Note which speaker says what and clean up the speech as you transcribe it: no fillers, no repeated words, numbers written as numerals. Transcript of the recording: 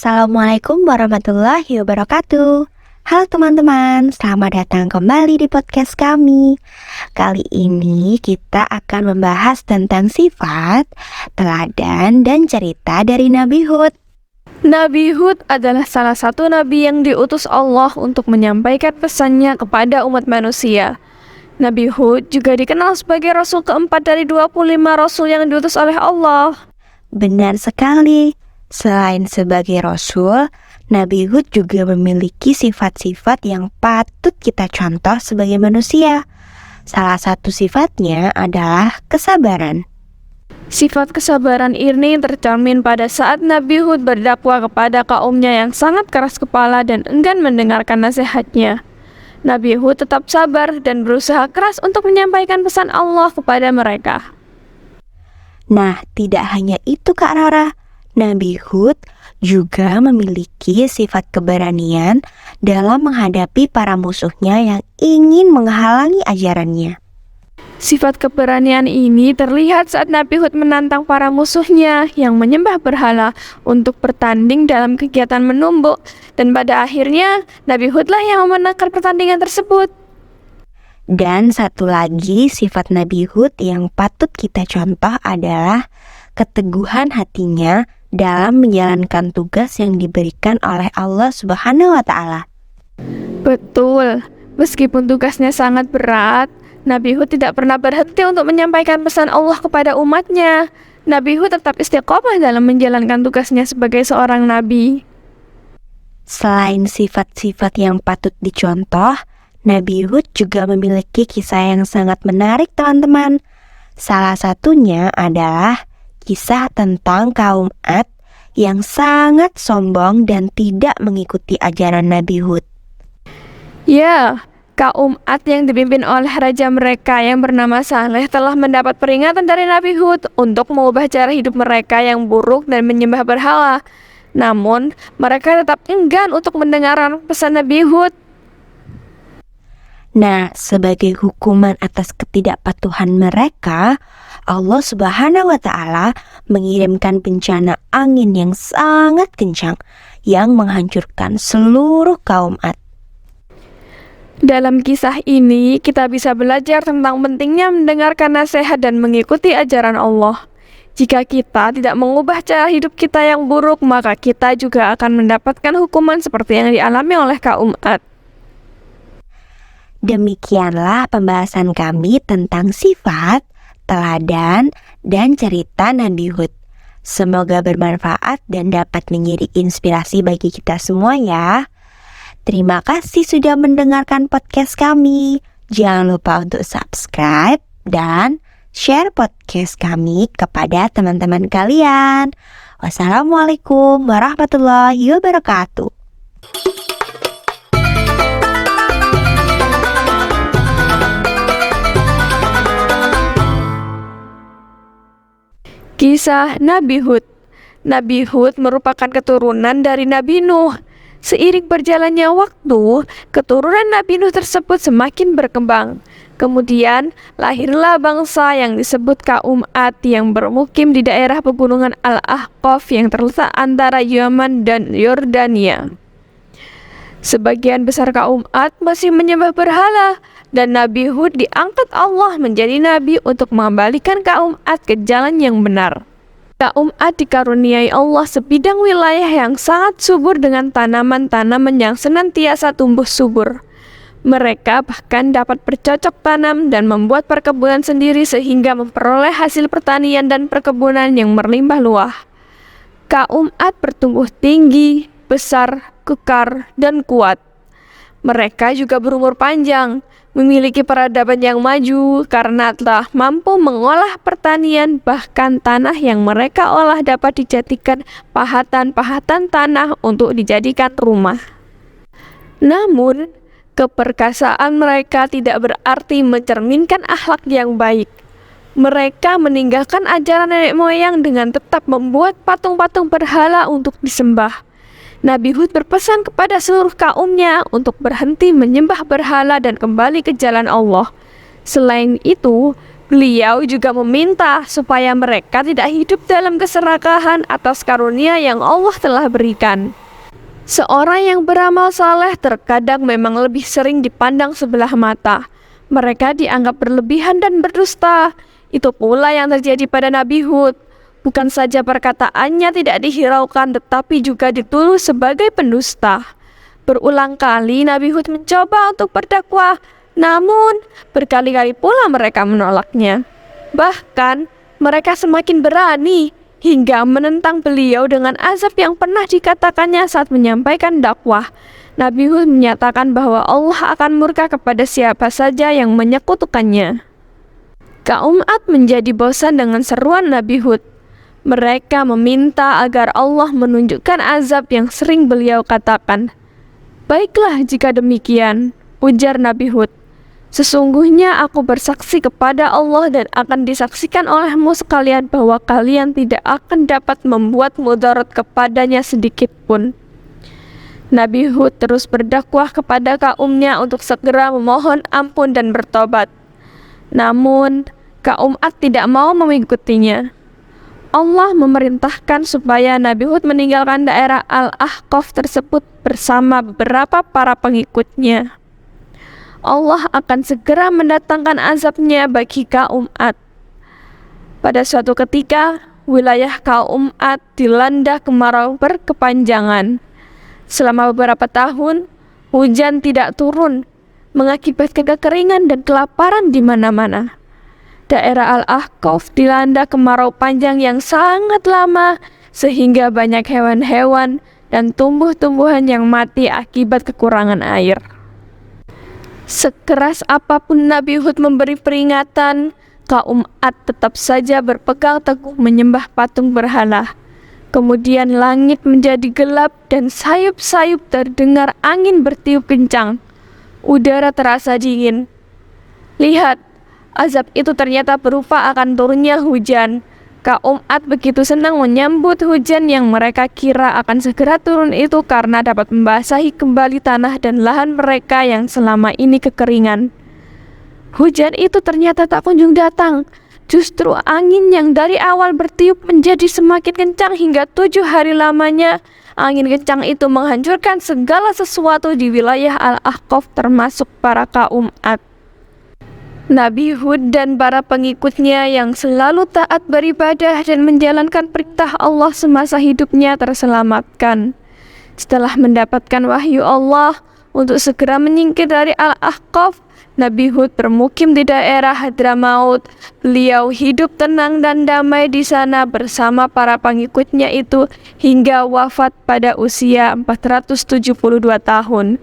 Speaker 1: Assalamualaikum warahmatullahi wabarakatuh. Halo teman-teman, selamat datang kembali di podcast kami. Kali ini kita akan membahas tentang sifat, teladan, dan cerita dari Nabi Hud.
Speaker 2: Nabi Hud adalah salah satu nabi yang diutus Allah untuk menyampaikan pesannya kepada umat manusia. Nabi Hud juga dikenal sebagai rasul keempat dari 25 rasul yang diutus oleh Allah.
Speaker 1: Benar sekali. Selain sebagai rasul, Nabi Hud juga memiliki sifat-sifat yang patut kita contoh sebagai manusia. Salah satu sifatnya adalah kesabaran.
Speaker 2: Sifat kesabaran ini tercermin pada saat Nabi Hud berdakwah kepada kaumnya yang sangat keras kepala dan enggan mendengarkan nasihatnya. Nabi Hud tetap sabar dan berusaha keras untuk menyampaikan pesan Allah kepada mereka.
Speaker 1: Nah, tidak hanya itu Kak Rara. Nabi Hud juga memiliki sifat keberanian dalam menghadapi para musuhnya yang ingin menghalangi ajarannya.
Speaker 2: Sifat keberanian ini terlihat saat Nabi Hud menantang para musuhnya yang menyembah berhala untuk bertanding dalam kegiatan menumbuk, dan pada akhirnya Nabi Hudlah yang memenangkan pertandingan tersebut.
Speaker 1: Dan satu lagi sifat Nabi Hud yang patut kita contoh adalah keteguhan hatinya dalam menjalankan tugas yang diberikan oleh Allah Subhanahu wa Ta'ala.
Speaker 2: Betul, meskipun tugasnya sangat berat, Nabi Hud tidak pernah berhenti untuk menyampaikan pesan Allah kepada umatnya. Nabi Hud tetap istiqomah dalam menjalankan tugasnya sebagai seorang nabi.
Speaker 1: Selain sifat-sifat yang patut dicontoh, Nabi Hud juga memiliki kisah yang sangat menarik teman-teman. Salah satunya adalah kisah tentang kaum Ad yang sangat sombong dan tidak mengikuti ajaran Nabi Hud.
Speaker 2: Ya, kaum Ad yang dipimpin oleh raja mereka yang bernama Saleh telah mendapat peringatan dari Nabi Hud untuk mengubah cara hidup mereka yang buruk dan menyembah berhala. Namun, mereka tetap enggan untuk mendengarkan pesan Nabi Hud.
Speaker 1: Nah, sebagai hukuman atas ketidakpatuhan mereka, Allah Subhanahu wa Ta'ala mengirimkan bencana angin yang sangat kencang yang menghancurkan seluruh kaum Ad.
Speaker 2: Dalam kisah ini, kita bisa belajar tentang pentingnya mendengarkan nasihat dan mengikuti ajaran Allah. Jika kita tidak mengubah cara hidup kita yang buruk, maka kita juga akan mendapatkan hukuman seperti yang dialami oleh kaum Ad.
Speaker 1: Demikianlah pembahasan kami tentang sifat, teladan, dan cerita Nabi Hud. Semoga bermanfaat dan dapat menjadi inspirasi bagi kita semua ya. Terima kasih sudah mendengarkan podcast kami. Jangan lupa untuk subscribe dan share podcast kami kepada teman-teman kalian. Wassalamualaikum warahmatullahi wabarakatuh.
Speaker 2: Kisah Nabi Hud. Nabi Hud merupakan keturunan dari Nabi Nuh. Seiring berjalannya waktu, keturunan Nabi Nuh tersebut semakin berkembang. Kemudian, lahirlah bangsa yang disebut kaum Ad yang bermukim di daerah pegunungan Al-Ahqaf yang terletak antara Yaman dan Yordania. Sebagian besar kaum Ad masih menyembah berhala, dan Nabi Hud diangkat Allah menjadi nabi untuk mengembalikan kaum Ad ke jalan yang benar. Kaum Ad dikaruniai Allah sebidang wilayah yang sangat subur dengan tanaman-tanaman yang senantiasa tumbuh subur. Mereka bahkan dapat bercocok tanam dan membuat perkebunan sendiri sehingga memperoleh hasil pertanian dan perkebunan yang berlimpah luah. Kaum Ad bertumbuh tinggi, besar, kekar, dan kuat. Mereka juga berumur panjang, memiliki peradaban yang maju karena telah mampu mengolah pertanian, bahkan tanah yang mereka olah dapat dijadikan pahatan-pahatan tanah untuk dijadikan rumah. Namun, keperkasaan mereka tidak berarti mencerminkan akhlak yang baik. Mereka meninggalkan ajaran nenek moyang dengan tetap membuat patung-patung berhala untuk disembah. Nabi Hud berpesan kepada seluruh kaumnya untuk berhenti menyembah berhala dan kembali ke jalan Allah. Selain itu, Beliau juga meminta supaya mereka tidak hidup dalam keserakahan atas karunia yang Allah telah berikan. Seorang yang beramal saleh terkadang memang lebih sering dipandang sebelah mata. Mereka dianggap berlebihan dan berdusta. Itu pula yang terjadi pada Nabi Hud. Bukan saja perkataannya tidak dihiraukan, tetapi juga dituduh sebagai pendusta. Berulang kali Nabi Hud mencoba untuk berdakwah, namun berkali-kali pula mereka menolaknya. Bahkan mereka semakin berani hingga menentang beliau dengan azab yang pernah dikatakannya saat menyampaikan dakwah. Nabi Hud menyatakan bahwa Allah akan murka kepada siapa saja yang menyekutukannya. Kaum Ad menjadi bosan dengan seruan Nabi Hud. Mereka meminta agar Allah menunjukkan azab yang sering beliau katakan. Baiklah jika demikian, ujar Nabi Hud. Sesungguhnya aku bersaksi kepada Allah dan akan disaksikan olehmu sekalian bahwa kalian tidak akan dapat membuat mudarat kepadanya sedikit pun. Nabi Hud terus berdakwah kepada kaumnya untuk segera memohon ampun dan bertobat. Namun, kaum Ad tidak mau mengikutinya. Allah memerintahkan supaya Nabi Hud meninggalkan daerah Al-Ahqaf tersebut bersama beberapa para pengikutnya. Allah akan segera mendatangkan azabnya bagi kaum Ad. Pada suatu ketika, wilayah kaum Ad dilanda kemarau berkepanjangan. Selama beberapa tahun, hujan tidak turun, mengakibatkan kekeringan dan kelaparan di mana-mana. Daerah Al-Ahqaf dilanda kemarau panjang yang sangat lama, sehingga banyak hewan-hewan dan tumbuh-tumbuhan yang mati akibat kekurangan air. Sekeras apapun Nabi Hud memberi peringatan, kaum Ad tetap saja berpegang teguh menyembah patung berhala. Kemudian langit menjadi gelap dan sayup-sayup terdengar angin bertiup kencang. Udara terasa dingin. Lihat, azab itu ternyata berupa akan turunnya hujan. Kaum Ad begitu senang menyambut hujan yang mereka kira akan segera turun itu karena dapat membasahi kembali tanah dan lahan mereka yang selama ini kekeringan. Hujan itu ternyata tak kunjung datang. Justru angin yang dari awal bertiup menjadi semakin kencang hingga 7 hari lamanya. Angin kencang itu menghancurkan segala sesuatu di wilayah Al-Ahqaf termasuk para kaum Ad. Nabi Hud dan para pengikutnya yang selalu taat beribadah dan menjalankan perintah Allah semasa hidupnya terselamatkan. Setelah mendapatkan wahyu Allah untuk segera menyingkir dari Al-Ahqaf, Nabi Hud bermukim di daerah Hadramaut. Beliau hidup tenang dan damai di sana bersama para pengikutnya itu hingga wafat pada usia 472 tahun.